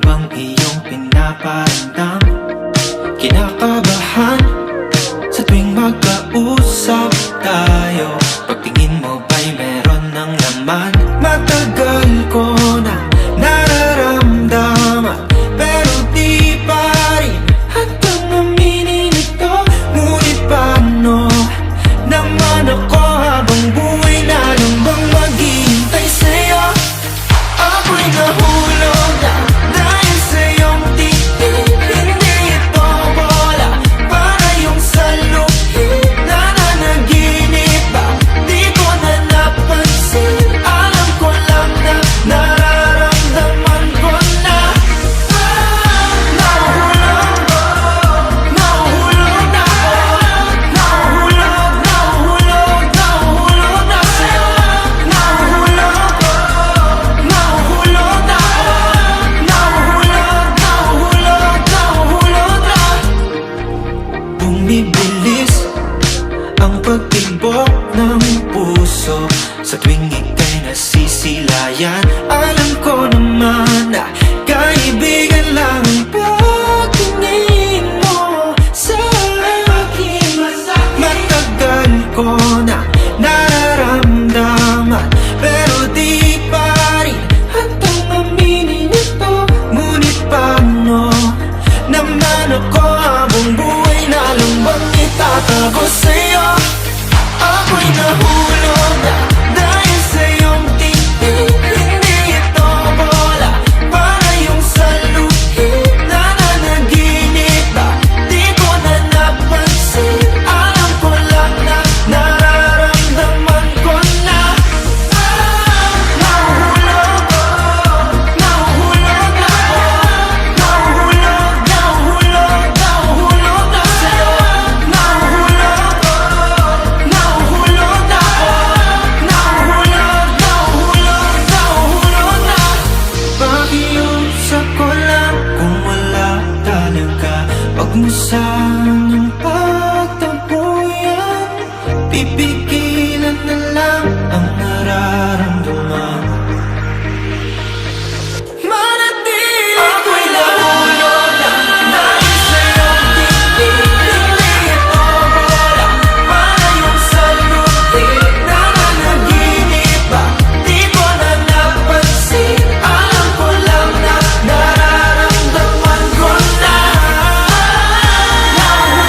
bang iyong pinaparamdam? Kinakabahan sa tuwing magkausap tayo. Pagtingin mo ba'y meron ng laman? Matagal ko na nararamdaman, pero di pa rin hanggang aminin ito. Ngunit paano naman ako habang buhay na lang bang maghihintay sa'yo? Ako'y nahulog na dahil sa iyong titig. Hindi ito bola para yung saluhin. Nananaginip ba? Di ko na napansin. Alam ko lang na nararamdaman ko na nahuhulog ko. Nahuhulog na ako. Nahuhulog na sa'yo. Nahuhulog ko. Nahuhulog na ako. Nahuhulog na. Bumibilis ang pagtibok ng puso sa tuwing ika'y nasisilayan. Alam ko naman na kaibigan lang ang pagtingin mo sa akin. Matagal ko na nararamdaman, pero di pa rin hantang aminin ito. Ngunit paano naman ako habang buhay na lang bang itatago sa'yo? Ako'y nahulog na dahil sa iyong titig. Hindi ito bola para yung saluhin. Nananaginip ba? Di ko na napansin. Alam ko lang na nararamdaman ko na nahuhulog ko. Nahuhulog na ako. Nahuhulog na sa'yo. Nahuhulog ko. Nahuhulog na ako. Nahuhulog na. Pakiusap ko lang kung wala talaga, wag mo sanang pagtabuyan. Pipigilan na lang ang nararamdaman. Manatili ako'y nahulog na dahil sa iyong titig. Hindi ito bola para yung saluhin. Nananaginip ba? Di ko na napansin. Alam ko lang na nararamdaman ko na nahuhulog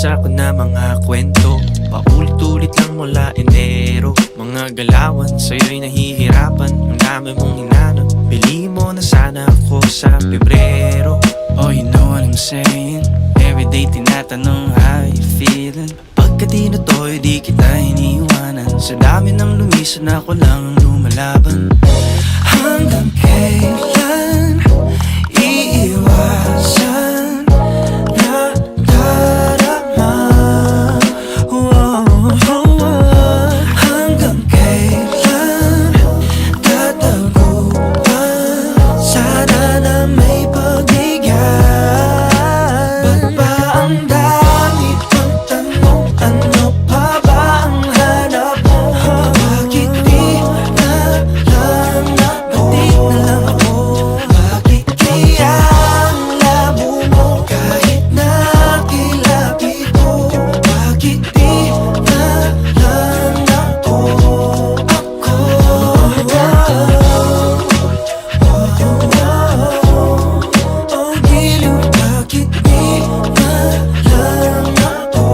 nababasa ko na mga kwento, paulit-ulit lang mula Enero. Mga galawan, sa'yo'y nahihirapan. Ang dami mong hinanap, pili mo na sana ako sa Pebrero. Oh, you know what I'm saying? Everyday tinatanong how you feeling. Pagka tinutoy, di kita iniiwanan. Sa dami ng lumisan, ako lang ang lumalaban. Hanggang kailan iiwasan na darama? Hanggang kailan tataguan? Sana na may pagbigyan. Ba't ba ang dami pang tanong? Ano pa ba ang hanap mo? Bakit di na lang ako? Bakit kaya ang labo mo? Kahit nakilapit ko, bakit di na lang ako? Oh, giliw, bakit di na lang ako?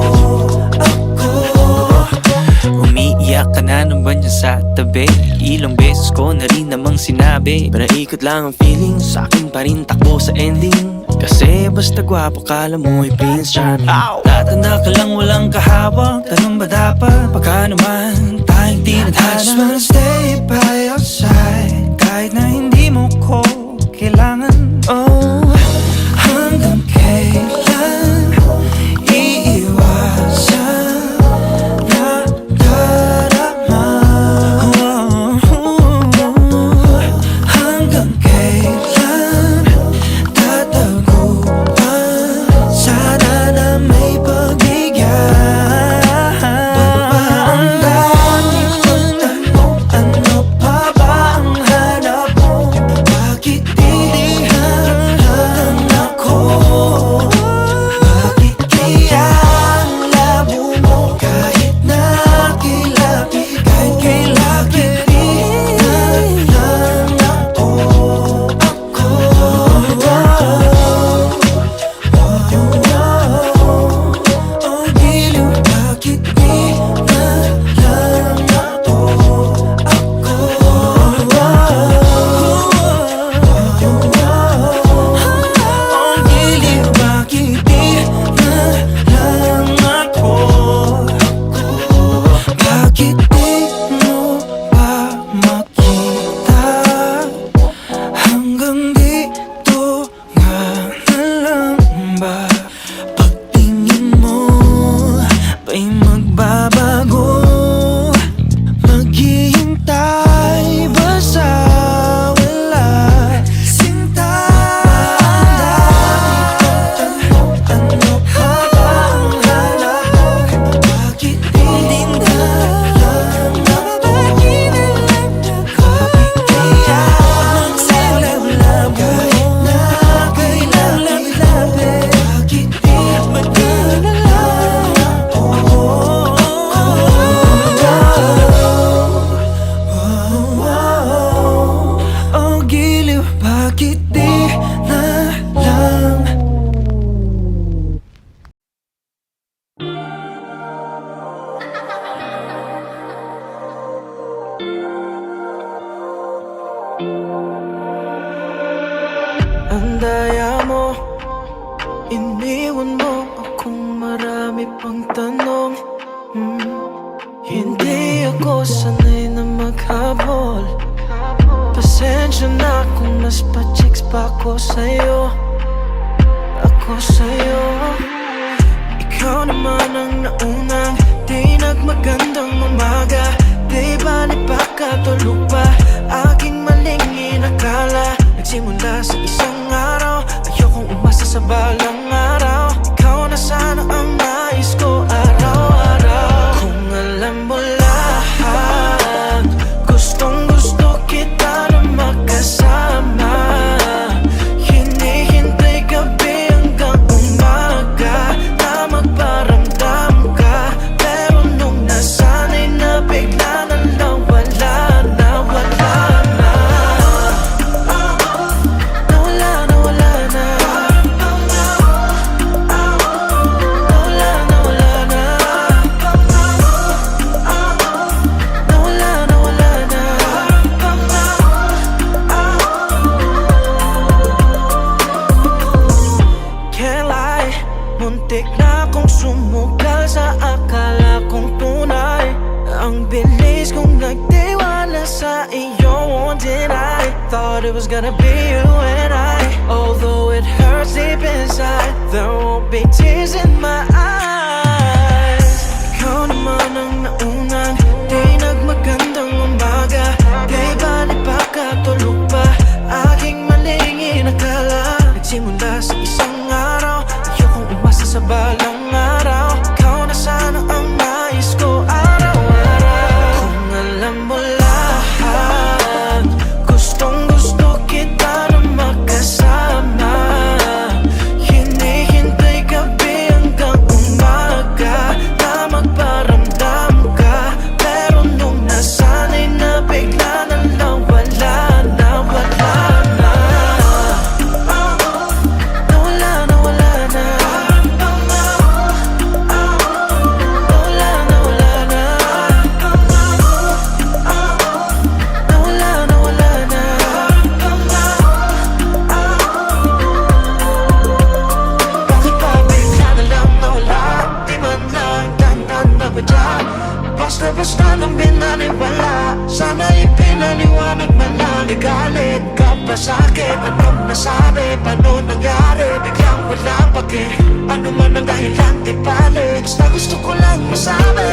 Umiiyak ka na nung ba niya sa tabi? Ilang beses ko na rin namang sinabi, panaikot lang ang feeling, sa akin pa rin takbo sa ending. Kasi basta gwapo kala mo ay Prince Charming. Tatanda ka lang walang kahawak, tanong ba dapat? Baka naman tayong tinadhana. I just wanna stay by your side, kahit na hindi mo ko kailangan. Oh, hanggang kailan iiwasan na darama? Hanggang kailan tataguan? Sana na may pagbigyan. Ba't ba ang dami kong tanong? Ano pa ba ang hanap mo? Bakit di na lang ako? Bakit kaya ang labo mo? Kahit nakilapit, kahit kailapit, di na lang ako. Oh, giliw, bakit di na lang ako? Oh, giliw, bakit di na lang ako? Bakit di mo ba makita? Hanggang dito nga na lang ba? Pagtingin mo ba'y magbabago? Maghihintay ba sa wala? Sinta, ang dami kong tanong. Ano pa ba ang hanap mo? Bakit di na lang ako? Bakit kaya magsalab-labo? Kahit na kailangan-lapit, bakit di na lang ako? Oh, giliw, bakit di na lang? Ang daya mo, iniwan mo akong marami pang tanong. Hindi ako sanay na maghabol. Pasensya na kung mas pa-chicks pa ako sa'yo. Ako sa'yo. Ikaw naman ang naunang di nagmagandang umaga. Di bali pa katulog pa, aking maling inakala. Nagsimula sa isang araw, ayokong umasa sa balang araw. Ikaw na sana ang nais ko araw-araw. Kung alam mo lahat, gustong gusto kita na magkasama. Hinihintay gabi hanggang umaga na magparamdam ka. Pero nung nasanay na bigla na lang wala na. it was gonna be you and I. Although it hurts deep inside, there won't be tears in my eyes. Ikaw naman ang naunang di nagmagandang umaga. Kay bali pa katulog pa, aking maling inakala. Nagsimula sa isang araw, ayokong umasa sa balang araw. Ikaw na sana ang nais ko araw-araw. Kung alam mo lahat, gustong gusto kita na magkasama. Hinihintay gabi hanggang umaga na magparamdam ka. Pero nung nasanay na, bigla na lang wala na, wala na. Nawala na, wala na. Nawala na, wala na. Nawala na, wala na. Bakit ba bigla na lang nawala? Di man lang dahilan na ba dyan? Basta-basta nang binaliwala, sana ipinaliwanag man lang. Galit ka pa sa'kin, anong nasabi, paano nangyari? Biglang walang pake, ano man ang dahilan, di balik. Basta gusto ko lang masabi,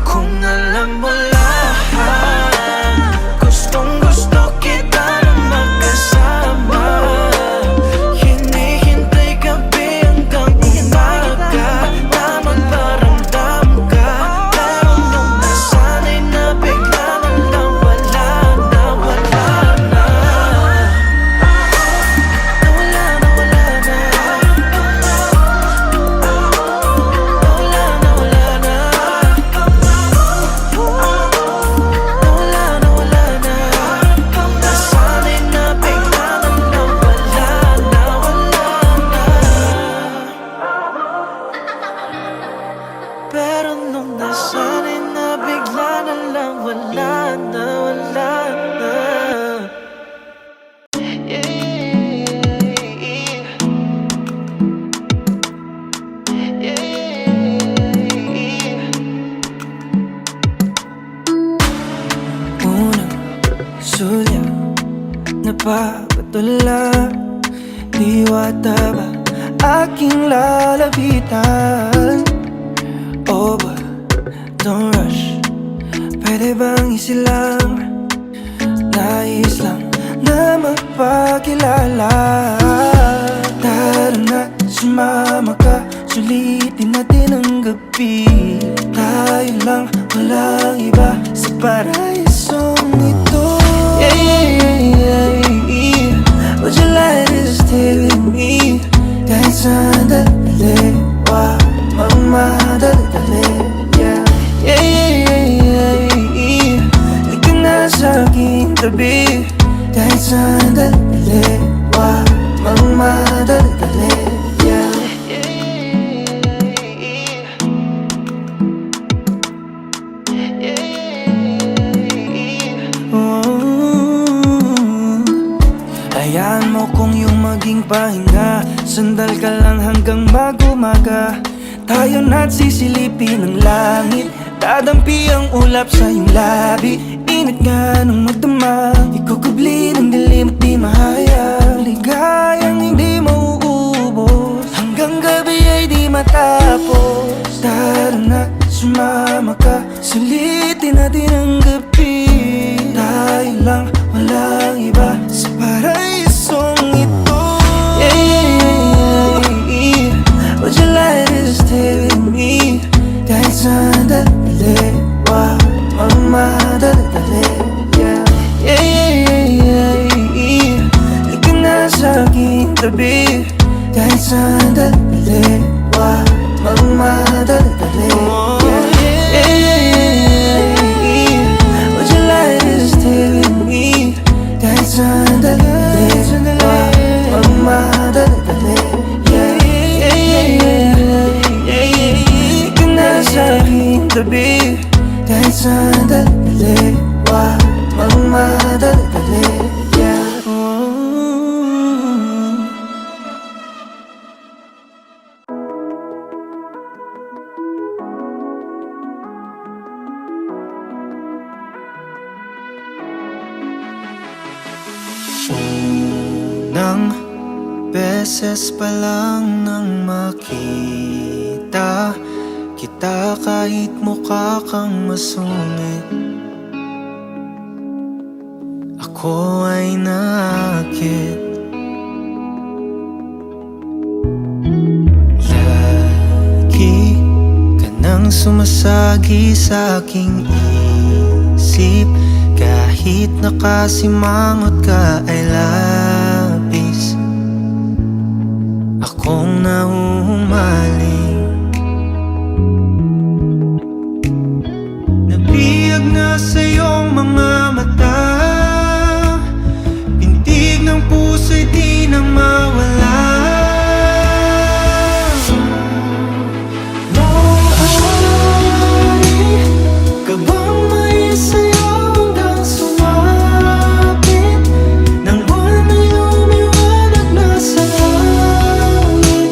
kung alam mo lahat, gustong gusto kita na magkasama. Hinihintay gabi hanggang umaga na magparamdam ka. Pero nung nasanay na, bigla na lang wala na, wala na. Nawala na, wala na. Nawala na, wala na. Nawala na, wala na. Nasanay na, bigla na lang wala na, wala na. Pero nung nasanay na, bigla na lang wala na, wala na. Unang sulya, napapatula, diwata ba aking lalapitan? Oh boy, don't rush, pwede bang isilang? Nais lang na magpakilala. Tara na, sumama ka, sulitin natin ang gabi. Tayo lang, walang iba sa paraisong ito. Yeah, yeah, yeah, yeah. Would you like to stay with me? Kahit sandali, wag magmadali. Yeah, yeah, yeah, yeah, yeah. Halika na sa aking tabi. Kahit sandali, wag magmadali. Yeah. Hayaan mo kung yung maging pahinga, sandal ka lang hanggang mag-umaga. Tayo na't sisilipin ang langit, dadampi ang ulap sa iyong labi. Init nga nung magdama, ikukubli ng dilim at di mahayag. Ligayang hindi mauubos, hanggang gabi ay di matapos. Tara na, sumama ka, sulitin natin ang gabi. Tayo lang, walang iba sa paraisong ito. Yeah, yeah, yeah, yeah. Would you like to stay with me? Kahit sandali, wag magmadali. Yeah, yeah, yeah, yeah, yeah. Halika na sa aking tabi. Kahit sandali, wag magmadali. Yeah, yeah, yeah, yeah, yeah. Would you like to stay with me? Kahit sandali, wag magmadali. Yeah, yeah, yeah, yeah, yeah, yeah. Halika na sa aking tabi. Kahit sandali, wag magmadali. Yeah. Ilang beses pa lang nang makita kita kahit mukha kang masungit, ako ay naakit. Lagi ka nang sumasagi sa aking isip, kahit nakasimangot ka ay labis akong nahuhumaling. Nabiyag na sa iyong mga mata, pintig ng puso'y di na mawala. Maaari ka bang may sayaw hanggang sumapit ng buwan na lumiwanag na sa langit?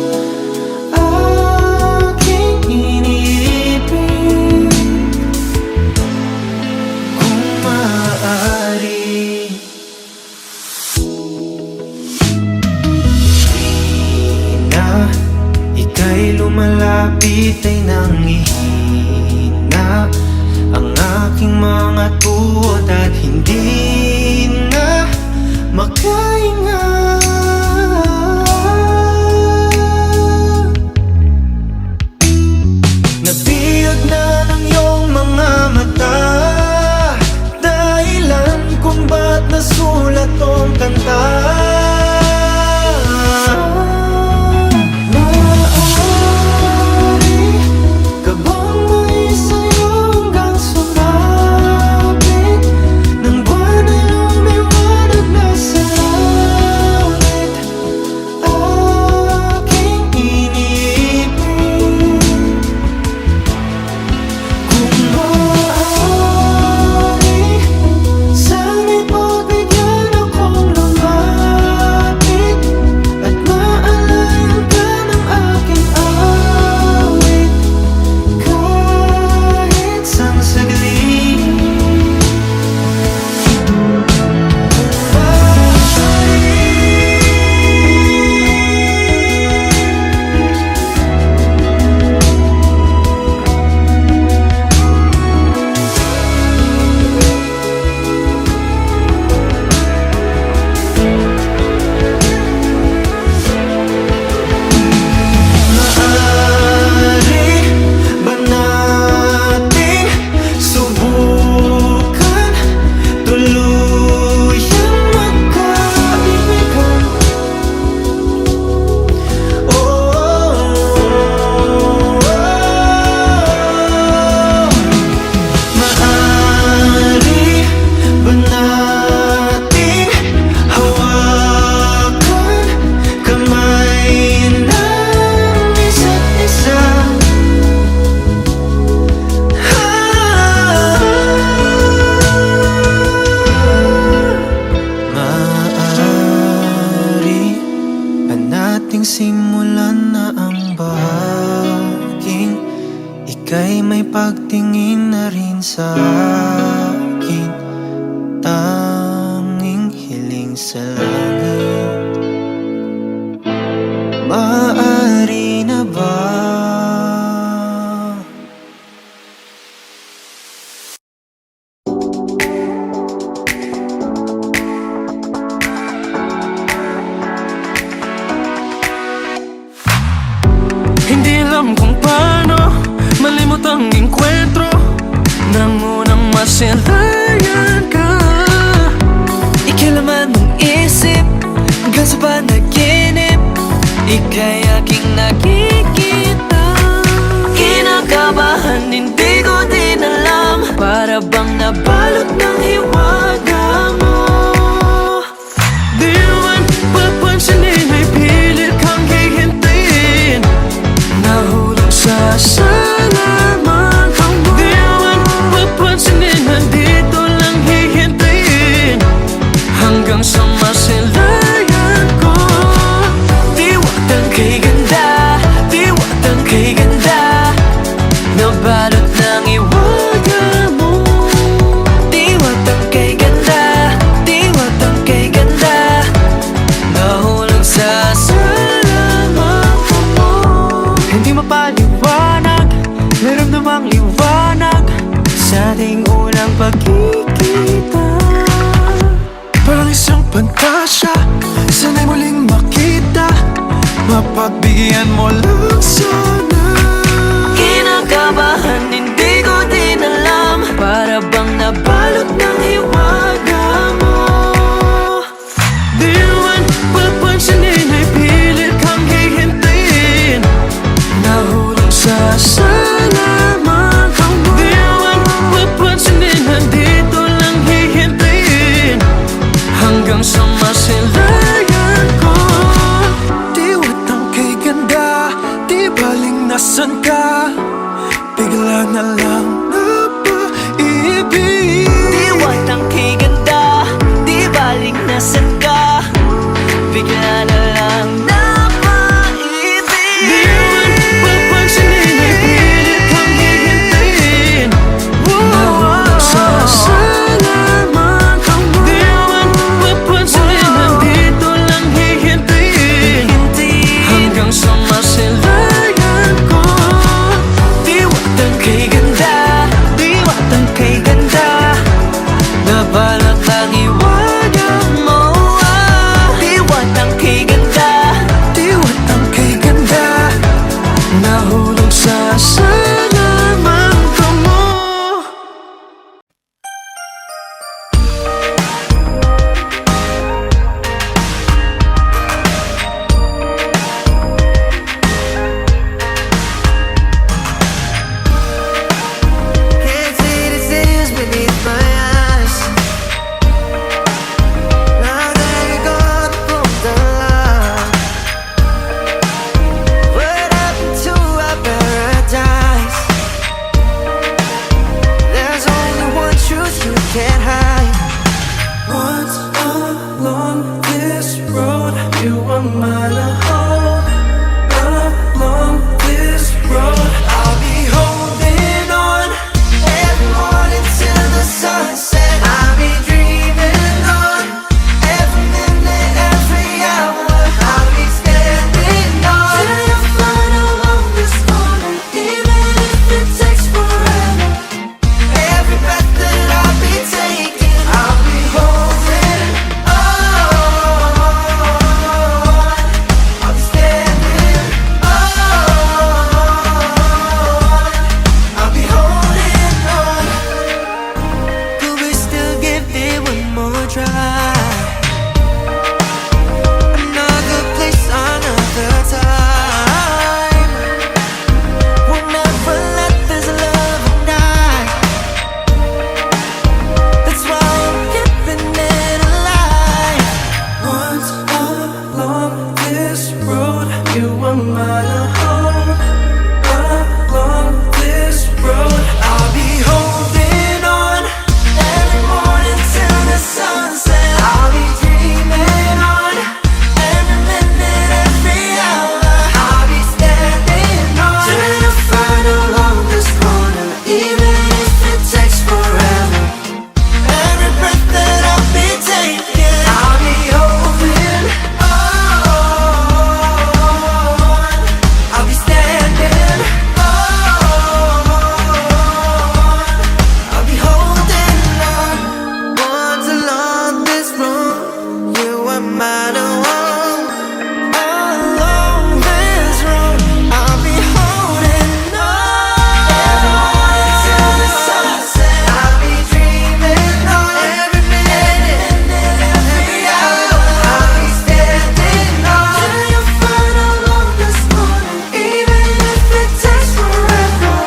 Aking iniibig, kung maaari. Na ika'y lumalapit ay nanghihina ang aking mga tuod at hindi na makahinga. Nabiyag na ng iyong mga mata, dahilan kung ba't nasulat tong kanta. Simulan na ang bahaging ika'y may pagtingin na rin sa akin, tanging hiling sa langit. Maaari na ba? Hindi alam kung paano malimot ang enkwentro nang unang masilayan ka. Ikilaman ng isip hanggang sa panaginip, ika'y aking nakikita. Kinakabahan, hindi ko din alam, para bang nabalot ng hiwaga mo. Di man papansinin ay pilit kang hihintayin, nahulog sa salaman ang mo. Di man papansinin, nandito lang hihintayin hanggang sa masilayan ko. Diwatang kay ganda, diwatang kay ganda, nabalot ng iwaga mo. Diwatang kay ganda, diwatang kay ganda, bigyan mo lang sana. Kinakabahan, hindi ko din alam, para bang nabalot ng hiwaga mo. Di man papansinin ay pilit kang hihintayin, nahulog sa salaman kang mo. Di man papansinin, nandito lang hihintayin, hanggang sa masilayan ko. Diwat ang kay ganda, di baling nasan ka, bigla na lang napaibig. Diwat ang kay ganda, di baling nasan ka, bigla na lang napaibig. Di man papansinin ay pilit kang hihintayin, nahulog sa salaman kang mo. Di man papansinin, nandito lang hihintayin, hanggang sa masilayan ko. Diwat ang kay ganda, diwat ang kay ganda, nabalot ang hiwaga mo. Diwat ang kay ganda, diwat ang kay ganda, nahulog sa salaman ka mo. Can't see the tears beneath my eyes, now that you're gone from the line. What happened to our paradise? There's only one truth you can't hide. Once along this road, you were mine alone. Along this road, I'll be holding on every morning till the sunset. I'll be dreaming on every minute, every hour. I'll be standing on till you find along this corner, even if it takes forever. Every breath that I'll be taking, I'll be holding on. I'll be standing on. I'll be holding on. Could we still give it one more try? Another place, another time. We'll never let this love die. That's why I'm keeping it alive. Once along this road, you were mine alone. Along this road, I'll be holding on every morning till the sunset. I'll be dreaming on every minute, every hour. I'll be standing on till you find along this corner, even if it takes forever. Every breath that I'll be taking, I'll be holding on. I'll be standing on. I'll be holding on. Once along this road, you were mine alone. Along this road, I'll be holding on. Every morning till the sunset, I'll be dreaming on every minute, every hour. I'll be standing on till you find along this corner, even if it takes forever.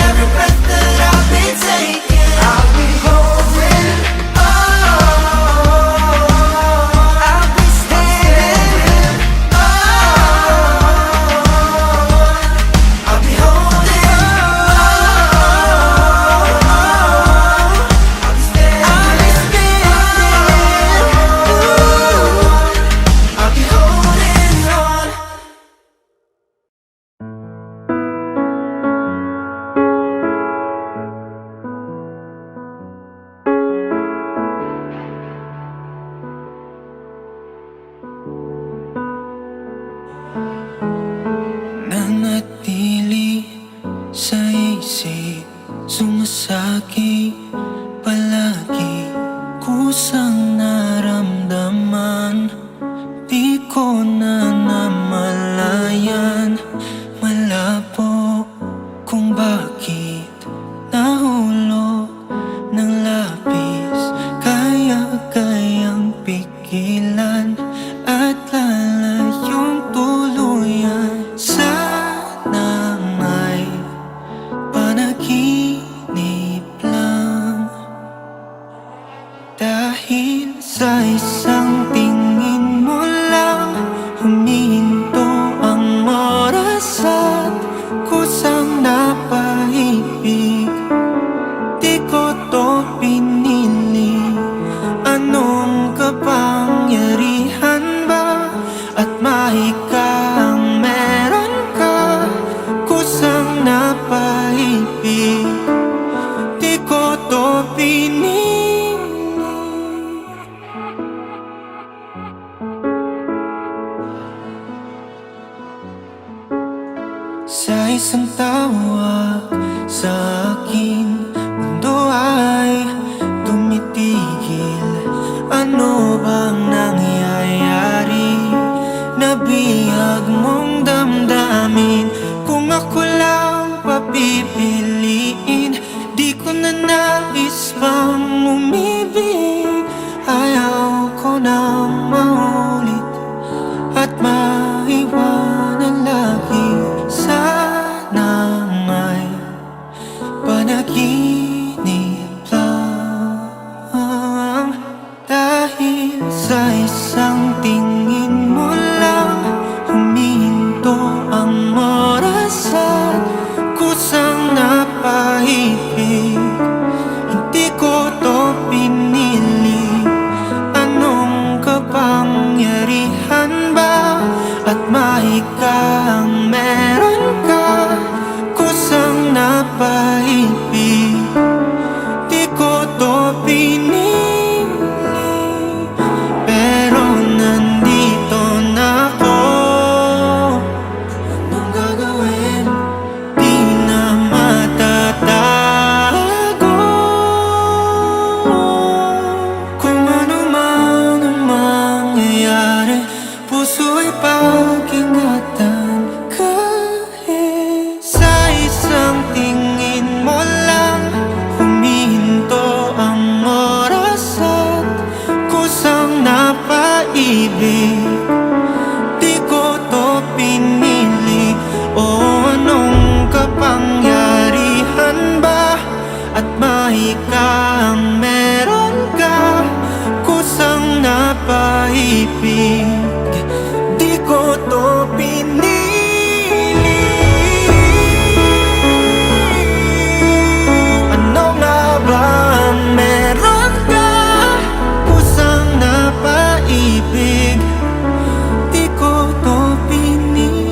Every breath that I'll be taking, I'll be holding on. I'll be standing on. I'll be holding on. I'll be standing on. I'll be holding on. Nanatili sa isip, sumasakit palagi, kusang naramdaman, di ko na namalayan. tuluyan at lalayong tuluyan. Sana may panaginip lang, dahil sa isang tingin mo lang humihinto ang oras at kusang napaibig. Di ko to pinili, anong kapangyarihan ba? At mahikang meron ka, kusang napaibig. Di ko to pinili. Sa isang tawag sa aking mundo ay tumitigil. Ano bang nangyayari? Nabihag mong damdamin. Kung ako lang papipiliin, di ko na nais pang umibig. Ayaw ko nang maulit at maiwanan lagi. Sana may panaginip lang, dahil sa isang tingin mo lang humihinto ang oras at kusang napaibig. Hindi ko to pinili, anong kapangyarihan ba? At mahikang meron ka, kusang napaibig. Di ko to pinili, pero nandito na ako. Anong gagawin? Di na matatago. Kung ano man ang mangyayari, puso'y pag-ingatan. Kahit sa isang tingin mo lang humihinto ang oras at kusang napaibig. Di ko to pinili, o anong kapangyarihan ba? At mahikang meron ka, kusang napaibig. Di ko to pinili. Ano nga ba ang meron ka, kusang napaibig? Di ko to pinili.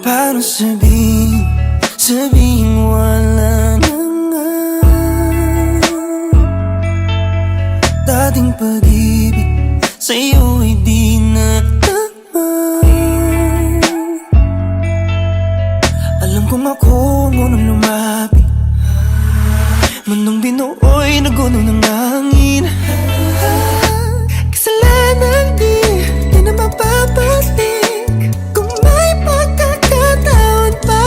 Paano sabihin wala na nga dating pag-ibig sa'yo'y di na tama. Alam kong ako ngunang lumapit, mundong binuoy na gulong ng hangin. Kasalanan di na mapapalik kung may pagkakataon pa.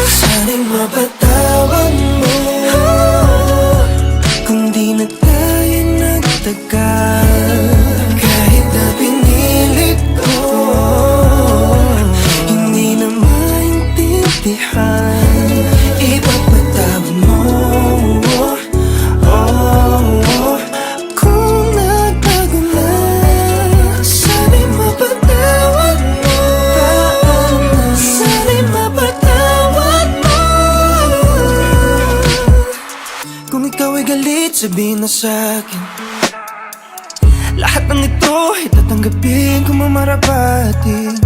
Sana'y mapatawad mo kung di na tayo nagtagal. Kahit na pinilit ko, hindi na maintindihan. Ipagpatawad mo, kung nagbago na. Sana'y mapatawad mo, sana'y mapatawad mo. Kung ikaw ay galit, sabihin na sa'kin. Lahat ng ito ay tatanggapin kung mamarapatin.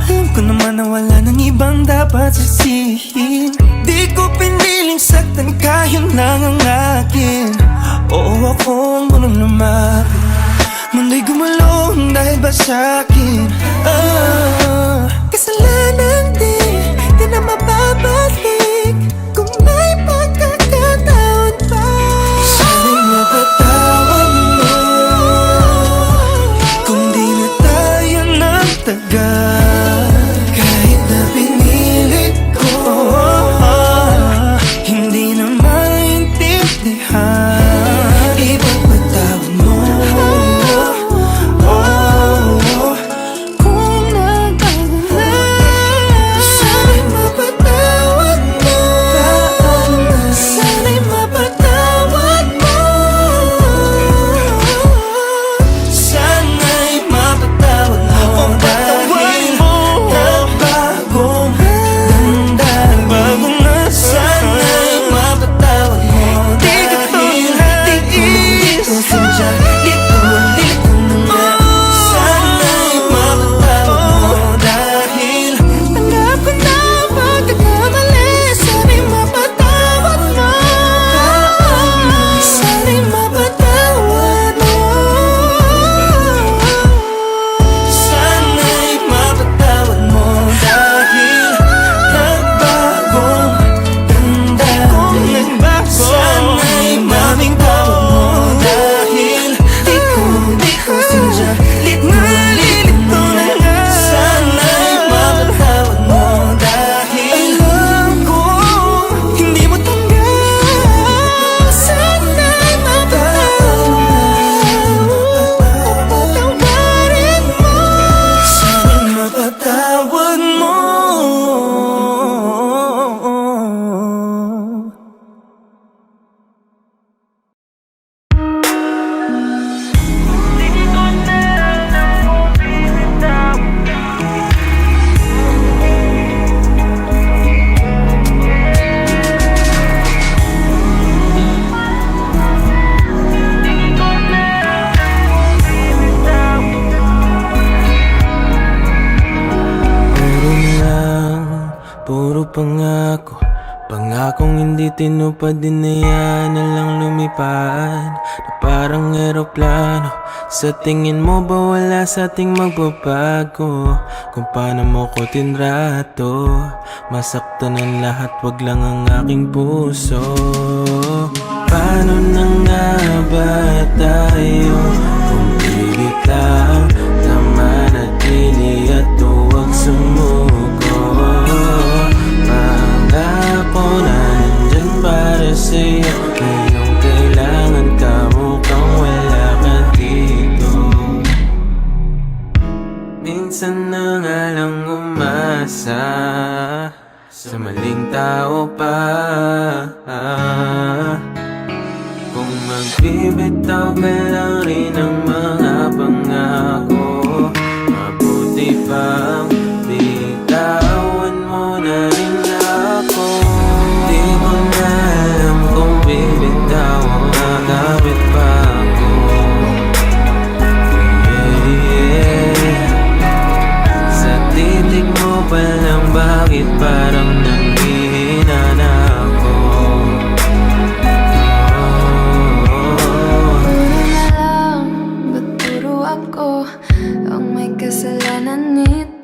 Alam ko naman na wala nang ibang dapat sisihin. Di ko piniling saktan ka, yun lang ang akin. Oo, akong munang lumapit. Mundo'y gumulong dahil ba sa'kin? Kasalanan di na mababalik. Kung may pagkakataon pa, sana'y mapatawad mo. Kung di na tayo nagtagal, kahit na pinilit ko, hindi na maintindihan. Ipagpatawad mo. Kung nagbago na, sana'y mapatawad mo. Sana'y mapatawad mo. Sana'y mapatawad mo. Dahil nagbagong ganda. Bago na, sana'y mapatawad mo. Dahil di ko sinadya, lito na nga. Sana'y mapatawad mo. Dahil tanggap ko na ang pagkakamali. Sana'y mapatawad mo. Sana'y mapatawad mo. Sana'y mapatawad mo. Dahil nagbagong tanda. Sana'y mapatawad mo. Dahil di ko sinadya, lito na nga. Sana'y mapatawad mo. Dahil alam ko hindi mo tanggap. Sana'y mapatawad mo. Patawarin mo. Sana'y mapatawad mo. Puro pangako, pangakong hindi tinupad, dinaya na lang lumipad na parang eroplano. Sa tingin mo ba wala sa ating magbabago? Kung paano mo ko tinrato, masaktan ang lahat, wag lang ang aking puso. Paano na nga ba tayo kung pilit lang na manatili at huwag sumuko? Pangako na nandyan para sa'yo, ngayong kailangan ka, mukhang wala ka dito. Minsan na nga lang umasa sa maling tao pa. Kung magbibitaw ka lang rin ng mga pangako, mabuti pang bitawan mo na rin ako. Di ko na alam kung bibitaw o magabit pa ako. Sa titig mo pa lang, bakit parang nanghihina na ako? Ba't puro ako ang may kasalanan nito?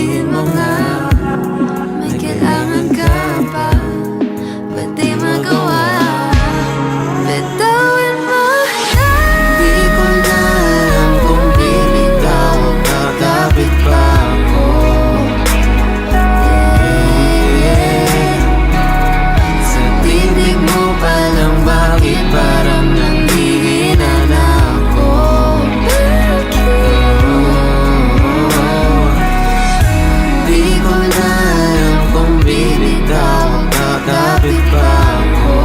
sabihin mo nga, may kailangan ka pa, ba't di magawa? Bitawan mo na. Di ko na alam kung bibitaw o kakapit pa ako. Sa tinig mo pa lang, bakit parang nanghihina na ako? Di ko na alam kung bibitaw o kakapit pa ako.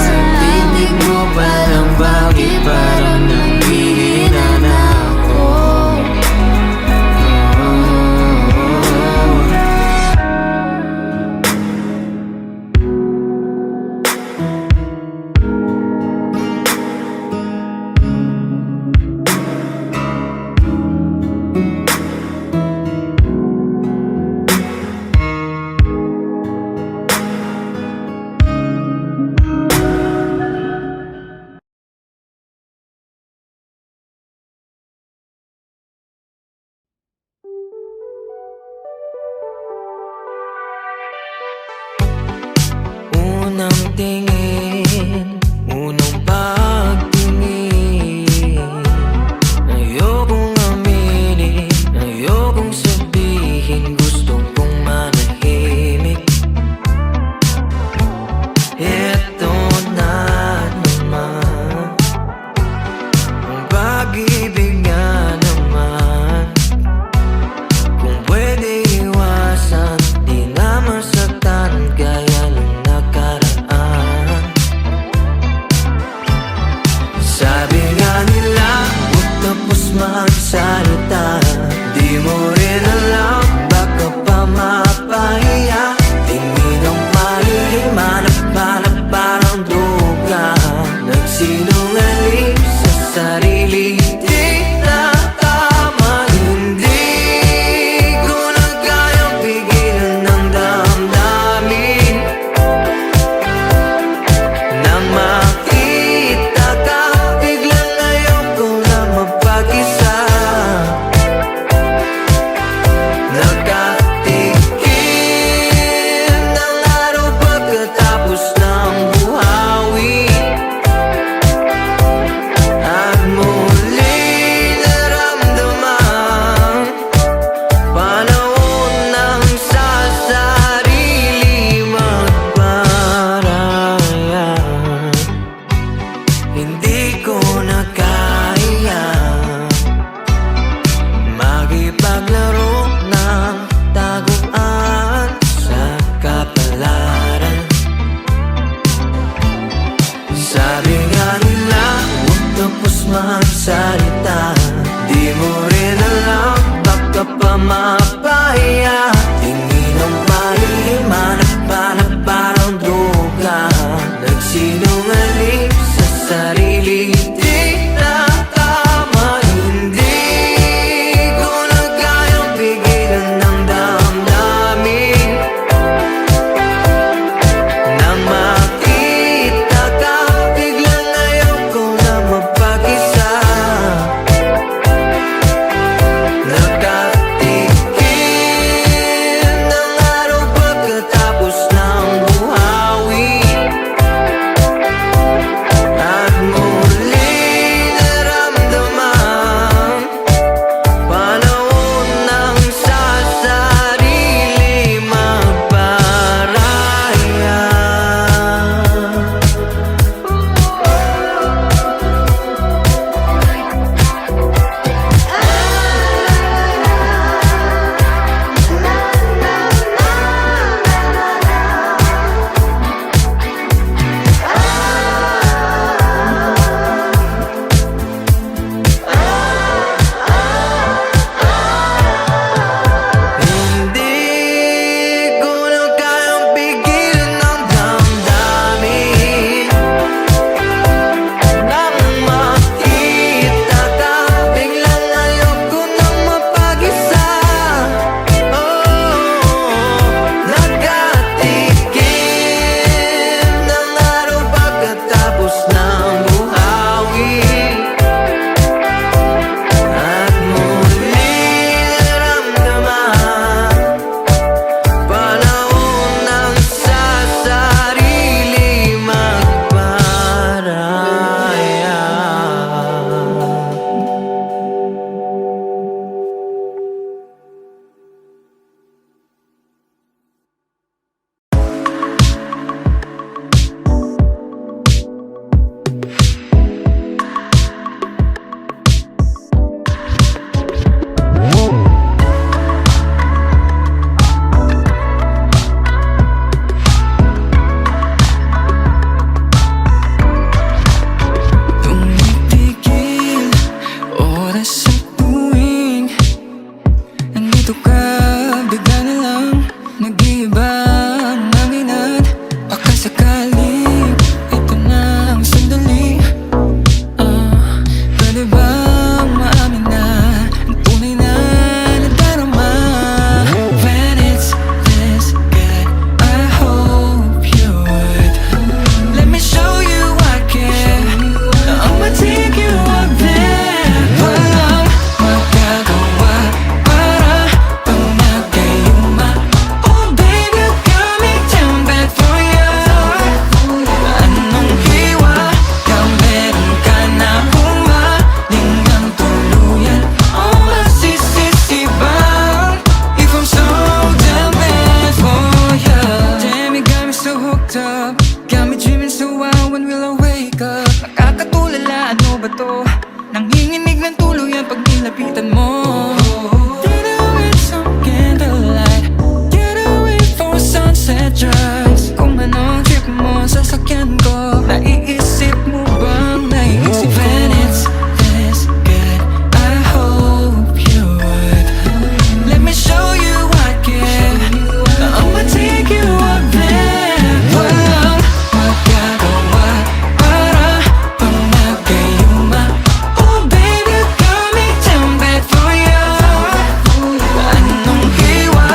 Sa tinig mo pa lang, bakit parang nanghihina na ako? Unang tingin, unang pagtingin, ayokong aminin, ayokong sabihin, gusto kong manahimik. Eto na naman, ang pag-ibig nga naman. Kung pwede iwasan, di na masaktan, gaya ng nakaraan. lapitan mo. Get away some candlelight, get away for sunset drives. Kung anong trip mo, sasakyan ko. Naiisip mo bang naiisip ko? When it's this good, I hope you would let me show you I can. I'ma take you up there. Walang magagawa para pang nagkayuma. Oh baby, you got me down bad for you. Anong hiwa?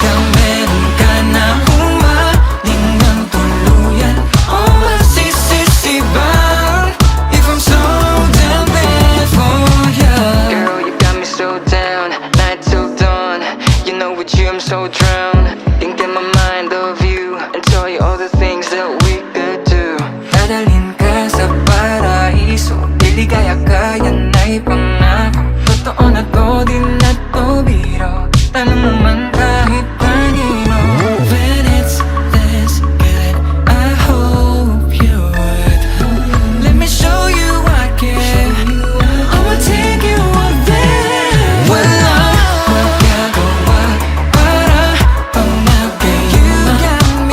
Kaya meron ka na humaling ng tuluyan. Oh masisisiban if I'm so down bad for you. Girl, you got me so down, night till dawn. You know with you I'm so drowned. Can't get my mind off you and tell you all the things that we could do. Dadalhin ka sa paraiso, liligaya ka, yan ay pangako. Totoo na to, di na to biro. Tanong mo man kahit kanino. When it's this good, I hope you would let me show you I can. I'ma take you up there. Walang magagawa para pang nagkayuma.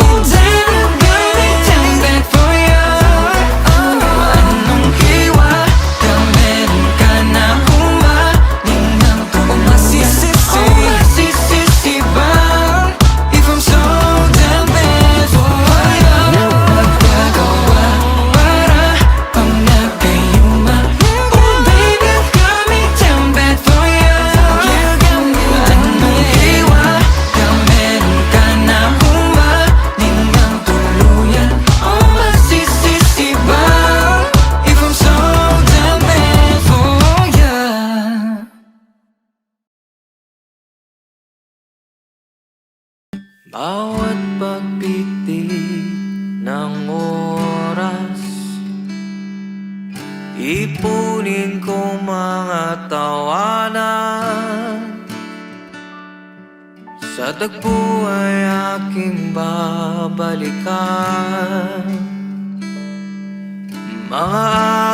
Oh baby, you got me down bad for you. Anong hiwa? Kaya meron ka na humaling ng tuluyan. Masisisiban if I'm so down bad for you. Magagawa para pang nagkayuma. Oh baby, you got me down bad for you. Anong hiwa? Kaya meron ka na humaling ng tuluyan. Oh masisisiban if I'm so down bad for you. Bawat pagpitik ng oras, ipunin ko mga tawanan. Sa tagpo ay aking babalikan. Mga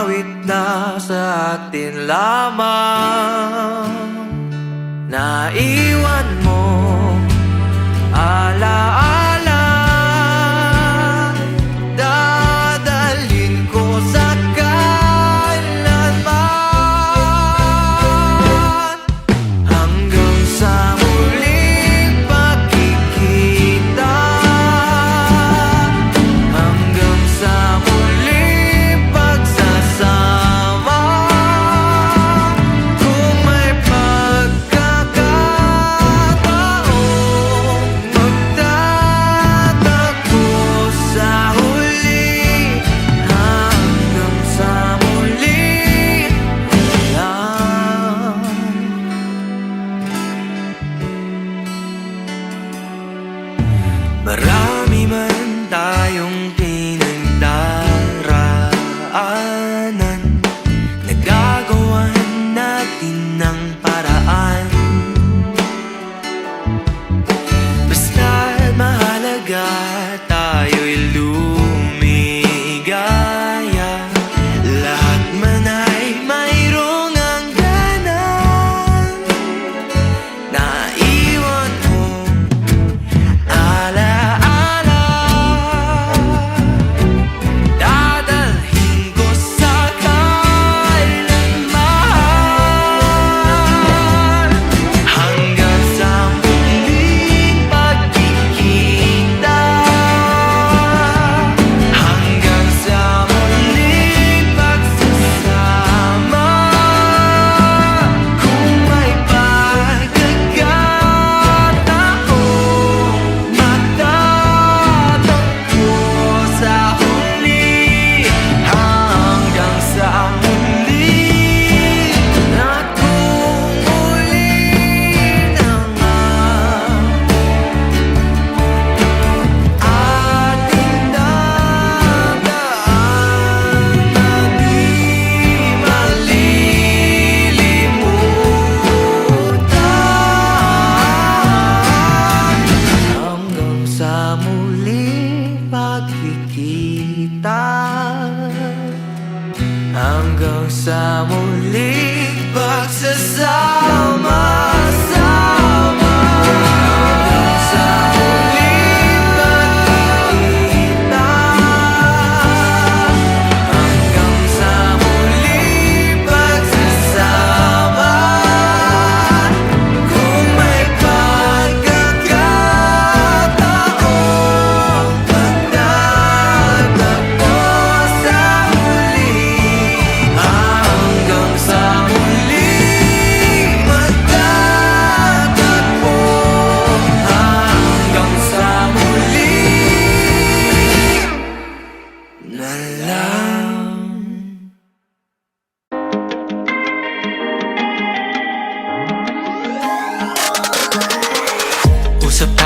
awit na sa atin lamang. Naiwan mo alaala, dadalhin ko sa kailanman. Hanggang sa muling pagkikita, hanggang sa muling pagsasama. Kung may pagkakataon, magtatakbo sa huli, hanggang sa muli lang. Marami man tayong pinagdaraanan, nagagawan natin ng paraan. Basta't mahalaga tayo'y lumigaya. Lahat man ay mayroong hangganan. Naiwan mo alaala, dadalhin ko sa kailanman.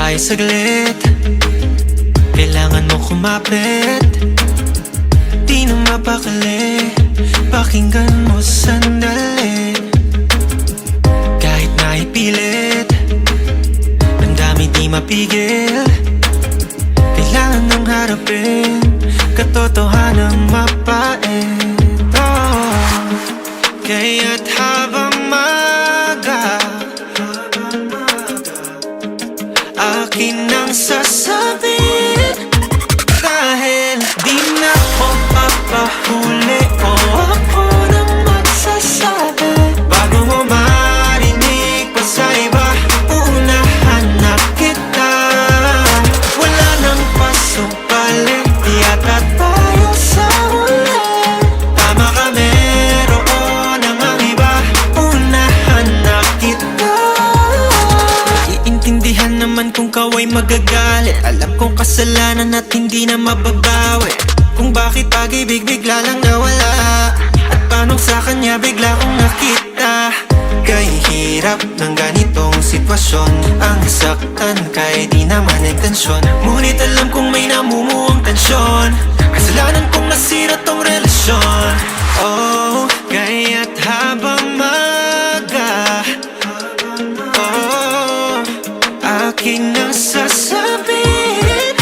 tayo saglit, kailangan mo kumapit. Di na mapakali, pakinggan mo sandali. Kahit na ipilit, ang dami di mapigil. Kailangan nang harapin, katotohanang mapait. Kaya't habang maga, akin ang sasabihin. Dahil di na ako papahuli, o ako nang magsasabi. Bago mo marinig pa sa iba, unahan na kita. Wala nang pasupali, yata tayo sa huli. Tama ka, meron ang iba, unahan na kita. Iintindihan naman kung kaway magagalit. Alam kong kasalanan at hindi na mababawi. Kung bakit pag-ibig bigla lang nawala, at paano sa kanya bigla kong nakita. Kaya hirap ng ganitong sitwasyon, ang saktan kaya di naman intensyon. Ngunit alam kong may namumuong tensyon, kasalanan kong nasira tong relasyon. Oh, kaya't habang maga, oh, akin ang sasabihin.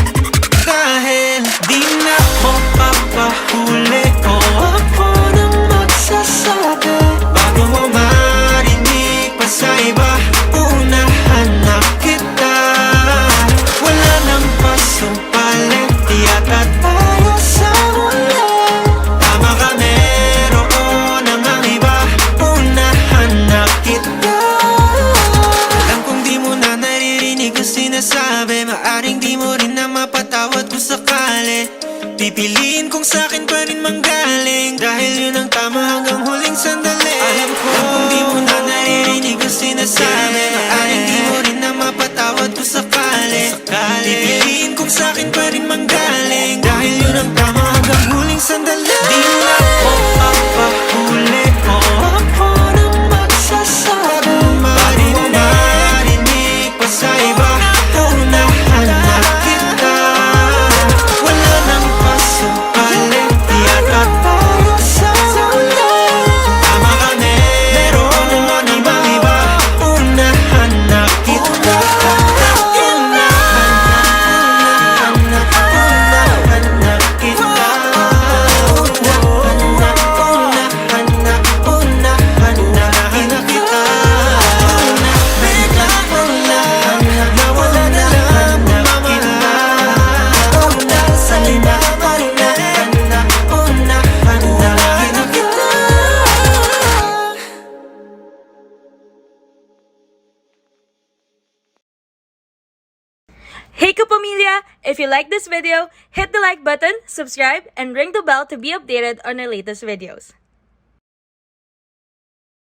Dahil di na ako papahuli, o ako nang magsasabi. Bago mo marinig pa sa iba, unahan na kita. Wala nang pasupali, yata tayo sa huli. Tama ka, meron ang iba, unahan na kita. Alam kong di mo na naririnig ang sinasabi, maaring di mo rin na mapatawad kung sakali. Pipiliin kong sa'kin pa rin manggaling, dahil yun ang tama hanggang huling sandali. Alam kong di mo na naririnig ang sinasabi, maaring di mo rin na mapatawad kung sakali. Pipiliin kong sa'kin pa rin manggaling, dahil yun ang tama hanggang huling sandali. Di na ako papahuli, o ako nang magsasabi. Bago mo marinig pa sa iba, unahan na kita. Wala nang pasupali, yata tayo sa huli. Tama ka, meron ang iba, unahan na kita. Unahan na kita. Nawala na lang salina, unahan na kita. Hey Kapamilya! If you like this video, hit the like button, subscribe, and ring the bell to be updated on our latest videos.